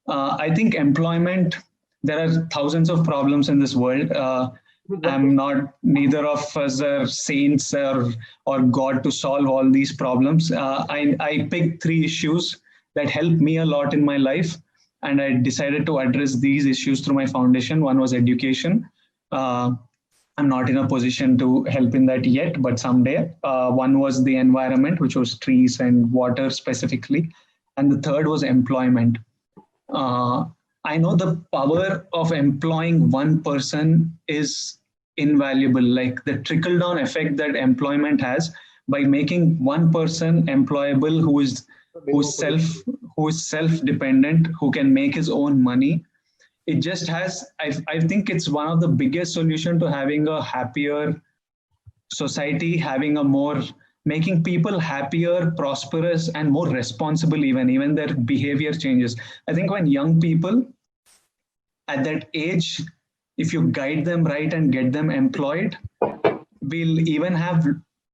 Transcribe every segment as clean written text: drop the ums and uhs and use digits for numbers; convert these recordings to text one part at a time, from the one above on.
I think employment, there are thousands of problems in this world. I'm not, neither of us are saints or God to solve all these problems. I picked three issues that helped me a lot in my life, and I decided to address these issues through my foundation. One was education. Uh, I'm not in a position to help in that yet, but someday. One was the environment, which was trees and water specifically. And the third was employment. uh, I know the power of employing one person is invaluable. Like the trickle down effect that employment has by making one person employable who's self who's self dependent, who can make his own money. It just has. I think it's one of the biggest solution to having a happier society, having a more, making people happier, prosperous, and more responsible. Even their behavior changes. I think when young people at that age, if you guide them right and get them employed, we'll even have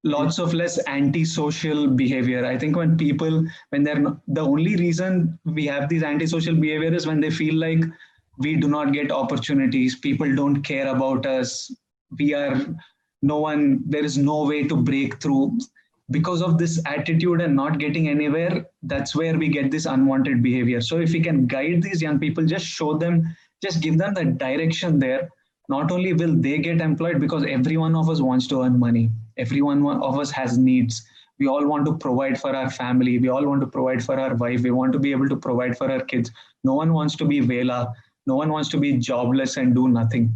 lots of less antisocial behavior. I think when people, when they're not, the only reason we have these antisocial behavior is when they feel like we do not get opportunities, people don't care about us, we are, no one, there is no way to break through. Because of this attitude and not getting anywhere, that's where we get this unwanted behavior. So if we can guide these young people, just show them, just give them the direction there, not only will they get employed, because every one of us wants to earn money, every one of us has needs, we all want to provide for our family, we all want to provide for our wife, we want to be able to provide for our kids. No one wants to be vela, no one wants to be jobless and do nothing.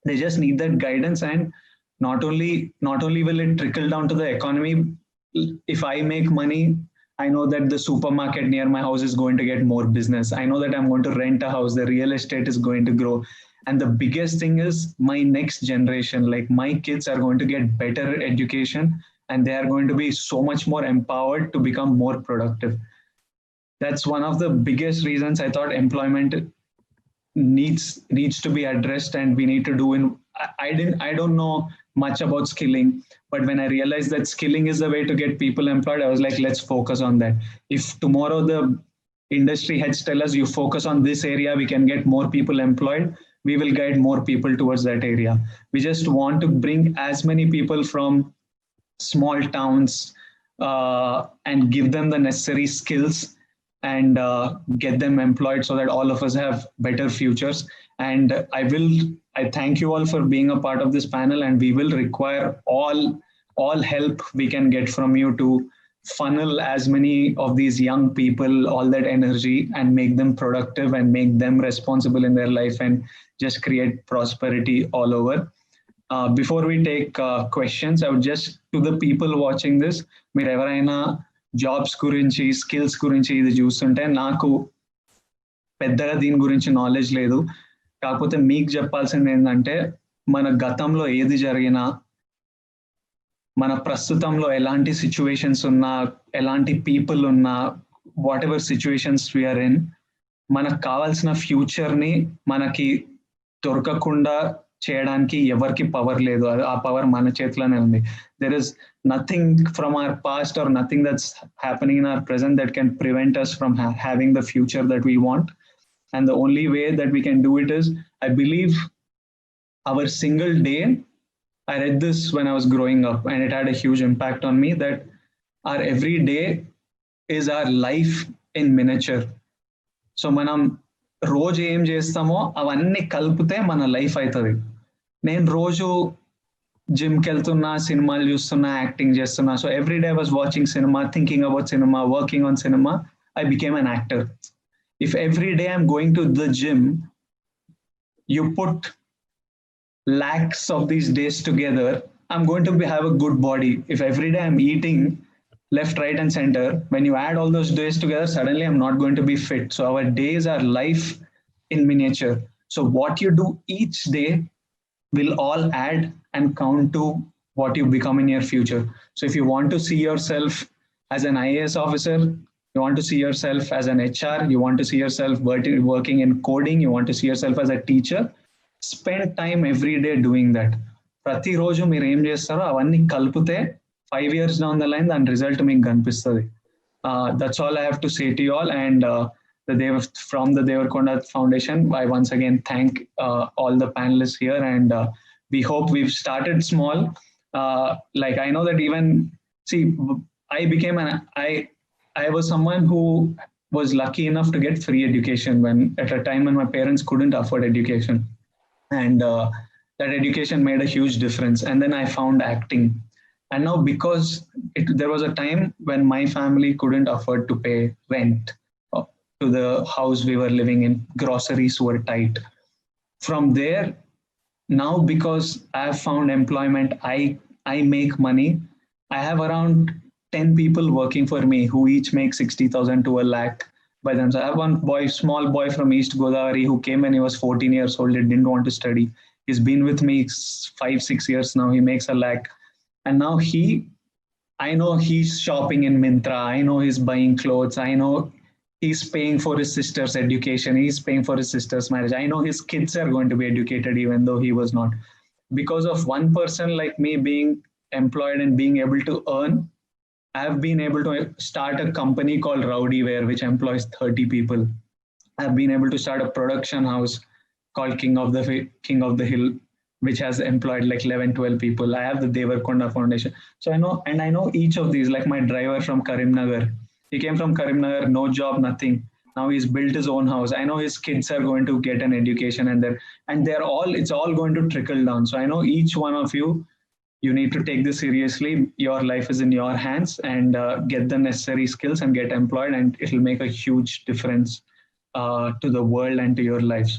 They just need that guidance. And not only will it trickle down to the economy, if I make money, I know that the supermarket near my house is going to get more business. I know that I'm going to rent a house, the real estate is going to grow. And the biggest thing is my next generation, like my kids are going to get better education, and they are going to be so much more empowered to become more productive. That's one of the biggest reasons I thought employment needs to be addressed, and we need to do in. I don't know much about skilling, but when I realized that skilling is the way to get people employed, I was like, let's focus on that. If tomorrow the industry heads tell us you focus on this area, we can get more people employed, we will guide more people towards that area. We just want to bring as many people from small towns, and give them the necessary skills, and get them employed so that all of us have better futures. And I thank you all for being a part of this panel, and we will require all help we can get from you to funnel as many of these young people, all that energy, and make them productive and make them responsible in their life, and just create prosperity all over. Before we take questions, I would just, to the people watching this, మీరు ఎవరైనా jobs గురించి, skills గురించి ఇది చూస్తుంటే, నాకు పెద్దగా దీని గురించి నాలెడ్జ్ లేదు, కాకపోతే మీకు చెప్పాల్సింది ఏంటంటే, మన గతంలో ఏది జరిగినా, మన ప్రస్తుతంలో ఎలాంటి సిచ్యువేషన్స్ ఉన్నా, ఎలాంటి పీపుల్ ఉన్నా, whatever situations we are in, మనకు కావాల్సిన ఫ్యూచర్ని మనకి దొరకకుండా చేయడానికి ఎవరికి పవర్ లేదు. ఆ పవర్ మన చేతిలోనే ఉంది. There is nothing from our past or nothing that's happening in our present that can prevent us from having the future that we want. And the only way that we can do it is, I believe, our single day. I read this when I was growing up, and it had a huge impact on me, that our every day is our life in miniature. So మనం రోజు ఏం చేస్తామో అవన్నీ కలిపితే మన life అవుతుంది. నేను రోజు జిమ్కి వెళ్తున్నా, సినిమాలు చూస్తున్నా, యాక్టింగ్ చేస్తున్నా. So every day I was watching cinema, thinking about cinema, working on cinema. I became an actor. If every day I'm going to the gym, you put lakhs of these days together, I'm going to have a good body. If every day I'm eating left, right, and center, when you add all those days together, suddenly I'm not going to be fit. So our days are life in miniature. So what you do each day will all add and count to what you become in your future. So if you want to see yourself as an IAS officer, you want to see yourself as an HR, you want to see yourself working in coding, you want to see yourself as a teacher, spend time every day doing that. ప్రతిరోజు మీరు ఏం చేస్తారో అవన్నీ కలిపితే 5 years down the line దాని result మీకు కనిపిస్తుంది. That's all I have to say to you all. And from the Devarakonda Foundation. I once again thank all the panelists here, and we hope we've started small. Like I know that even see, I became an I was someone who was lucky enough to get free education when at a time when my parents couldn't afford education, and that education made a huge difference. And then I found acting, and now because there was a time when my family couldn't afford to pay rent to the house we were living in, groceries were tight. From there, now because I have found employment, I make money. I have around 10 people working for me who each make 60,000 to a lakh by themselves. I have one boy, small boy from East Godavari, who came when he was 14 years old. He didn't want to study. He's been with me 5 6 years now. He makes a lakh, and now I know he's shopping in Mintra. I know he's buying clothes. I know he's paying for his sister's education. He's paying for his sister's marriage. I know his kids are going to be educated even though he was not. Because of one person like me being employed and being able to earn, I've been able to start a company called Rowdyware, which employs 30 people. I've been able to start a production house called King of the Hill, which has employed like 11, 12 people. I have the Devarakonda Foundation. So I know each of these, like my driver from Karimnagar. He came from Karimnagar, no job, nothing. Now he's built his own house. I know his kids are going to get an education, it's all going to trickle down. So I know each one of you need to take this seriously. Your life is in your hands, and get the necessary skills and get employed, and it will make a huge difference to the world and to your life.